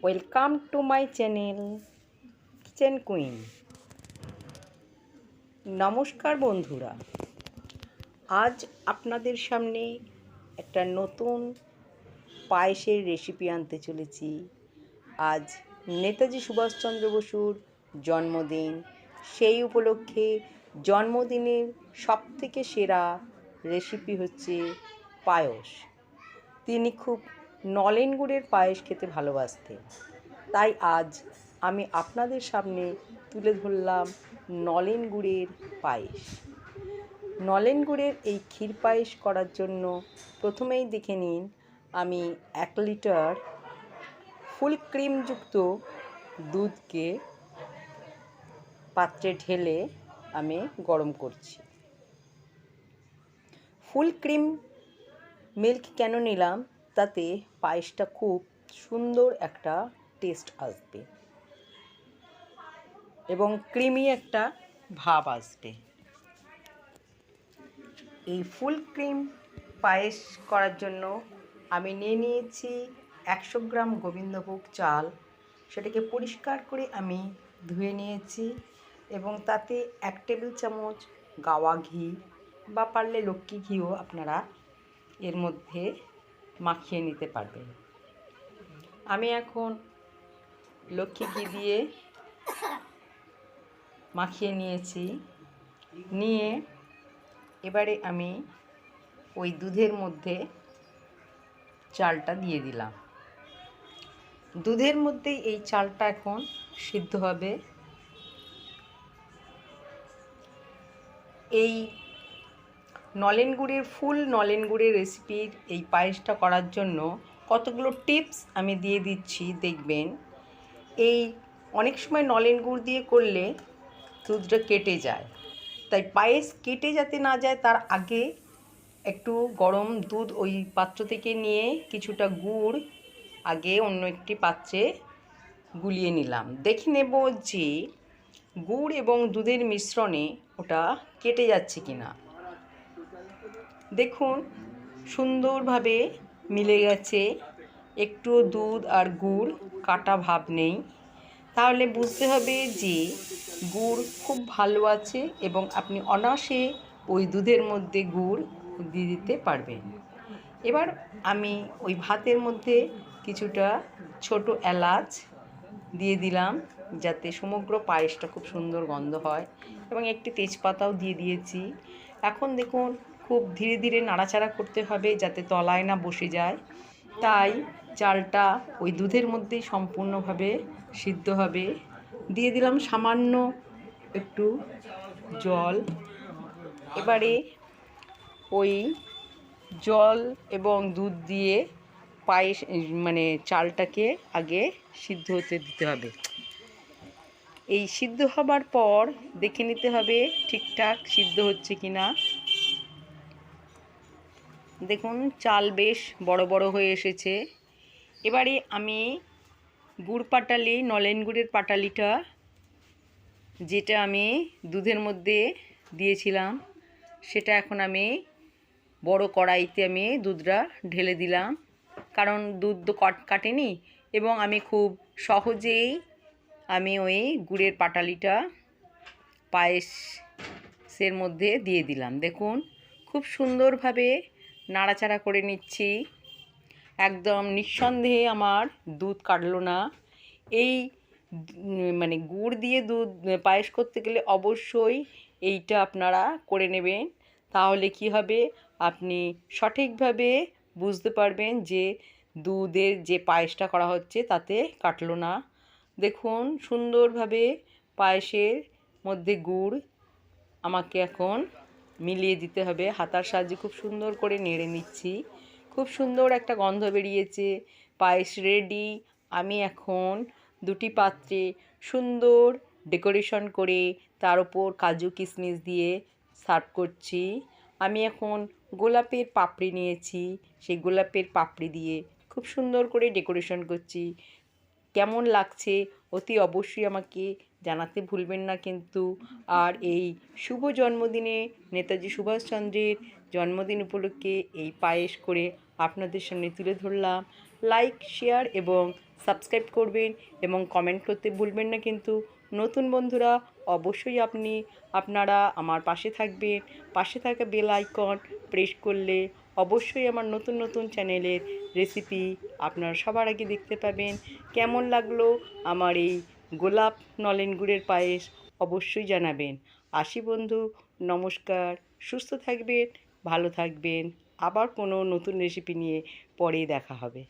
Welcome to my channel kitchen queen. নমস্কার বন্ধুরা, আজ আপনাদের সামনে একটা নতুন পায়েসের রেসিপি আনতে চলেছি। আজ নেতাজি সুভাষচন্দ্র বসুর জন্মদিন। সেই উপলক্ষে জন্মদিনের সবথেকে সেরা রেসিপি হচ্ছে পায়েস। তিনি খুব নলেন গুড়ের পায়েস খেতে ভালোবাসতেন, তাই আজ আমি আপনাদের সামনে তুলে ধরলাম নলেন গুড়ের পায়েস। নলেন গুড়ের এই ক্ষীর পায়েস করার জন্য প্রথমেই দেখে নিন, আমি 1 লিটার ফুল ক্রিমযুক্ত দুধকে পাত্রে ঢেলে আমি গরম করছি। ফুল ক্রিম মিল্ক কেন নিলাম, তাতে পায়েসটা খুব সুন্দর একটা টেস্ট আসবে এবং ক্রিমি একটা ভাব আসবে। এই ফুল ক্রিম পায়েস করার জন্য আমি নিয়ে নিয়েছি 100 গ্রাম গোবিন্দভোগ চাল। সেটাকে পরিষ্কার করে আমি ধুয়ে নিয়েছি এবং তাতে 1 টেবিল চামচ গাওয়া ঘি বা পারলে লক্ষ্মী ঘিও আপনারা এর মধ্যে মাখিয়ে নিতে পারবেন। আমি এখন লক্ষ্মী ঘি দিয়ে মাখিয়ে নিয়েছি। নিয়ে এবারে আমি ওই দুধের মধ্যে চালটা দিয়ে দিলাম। দুধের মধ্যেই এই চালটা এখন সিদ্ধ হবে। এই নলেন গুড়ের ফুল নলেন গুড়ের রেসিপির এই পায়েসটা করার জন্য কতগুলো টিপস আমি দিয়ে দিচ্ছি, দেখবেন। এই অনেক সময় নলেন গুড় দিয়ে করলে দুধটা কেটে যায়, তাই পায়েস কেটে যাতে না যায় তার আগে একটু গরম দুধ ওই পাত্র থেকে নিয়ে কিছুটা গুড় আগে অন্য একটি পাত্রে গুলিয়ে নিলাম। দেখে নেব যে গুড় এবং দুধের মিশ্রণে ওটা কেটে যাচ্ছে কিনা। দেখুন সুন্দরভাবে মিলে গেছে, একটু দুধ আর গুড় কাটা ভাব নেই। তাহলে বুঝতে হবে যে গুড় খুব ভালো আছে এবং আপনি অনায়াসে ওই দুধের মধ্যে গুড় দিয়ে দিতে পারবেন। এবার আমি ওই ভাতের মধ্যে কিছুটা ছোট এলাচ দিয়ে দিলাম, যাতে সমগ্র পায়েসটা খুব সুন্দর গন্ধ হয়, এবং একটি তেজপাতাও দিয়ে দিয়েছি। এখন দেখুন খুব ধীরে ধীরে নাড়াচাড়া করতে হবে যাতে তলায় না বসে যায়। তাই চালটা ওই দুধের মধ্যেই সম্পূর্ণভাবে সিদ্ধ হবে। দিয়ে দিলাম সামান্য একটু জল। এবারে ওই জল এবং দুধ দিয়ে পায়েস চালটাকে আগে সিদ্ধ হতে দিতে হবে। এই সিদ্ধ হবার পর দেখে নিতে হবে ঠিকঠাক সিদ্ধ হচ্ছে কিনা। দেখুন চাল বেশ বড় বড় হয়ে এসেছে। এবারে আমি গুড় পাটালি, নলেন গুড়ের পাটালিটা যেটা আমি দুধের মধ্যে দিয়েছিলাম, সেটা এখন আমি বড় কড়াইতে আমি দুধটা ঢেলে দিলাম, কারণ দুধ তো কাটেনি এবং আমি খুব সহজেই আমি ওই গুড়ের পাটালিটা পায়েসের মধ্যে দিয়ে দিলাম। দেখুন খুব সুন্দরভাবে নাড়াচাড়া করে নিচ্ছি। একদম নিঃসন্দেহে আমার দুধ কাটলো না। এই গুড় দিয়ে দুধ পায়েস করতে গেলে অবশ্যই এইটা আপনারা করে নেবেন। তাহলে কি হবে, আপনি সঠিকভাবে বুঝতে পারবেন যে দুধের যে পায়েসটা করা হচ্ছে তাতে কাটলো না। দেখুন সুন্দরভাবে পায়েসের মধ্যে গুড় আমাকে এখন মিলিয়ে দিতে হবে। হাতার সাহায্যে খুব সুন্দর করে নেড়ে নিচ্ছি। খুব সুন্দর একটা গন্ধ বেরিয়েছে, পায়েস রেডি। আমি এখন দুটি পাত্রে সুন্দর ডেকোরেশন করে তার উপর কাজু কিশমিশ দিয়ে সার্ভ করছি। আমি এখন গোলাপের পাপড়ি নিয়েছি, সেই গোলাপের পাপড়ি দিয়ে খুব সুন্দর করে ডেকোরেশন করছি। কেমন লাগছে অতি অবশ্যই আমাকে জানাতে ভুলবেন না কিন্তু। আর এই শুভ জন্মদিনে নেতাজি সুভাষচন্দ্রের জন্মদিন উপলক্ষে এই পায়েস করে আপনাদের সামনে তুলে ধরলাম। লাইক, শেয়ার এবং সাবস্ক্রাইব করবেন এবং কমেন্ট করতে ভুলবেন না কিন্তু। নতুন বন্ধুরা অবশ্যই আপনারা আমার পাশে থাকবেন। পাশে থাকা বেল আইকন প্রেস করলে অবশ্যই আমার নতুন নতুন চ্যানেলের রেসিপি আপনারা সবার আগে দেখতে পাবেন। কেমন লাগলো আমার এই গোলাপ নলেন গুড়ের পায়েস অবশ্যই জানাবেন। আসি বন্ধু, নমস্কার। সুস্থ থাকবেন, ভালো থাকবেন। আবার কোনো নতুন রেসিপি নিয়ে পরে দেখা হবে।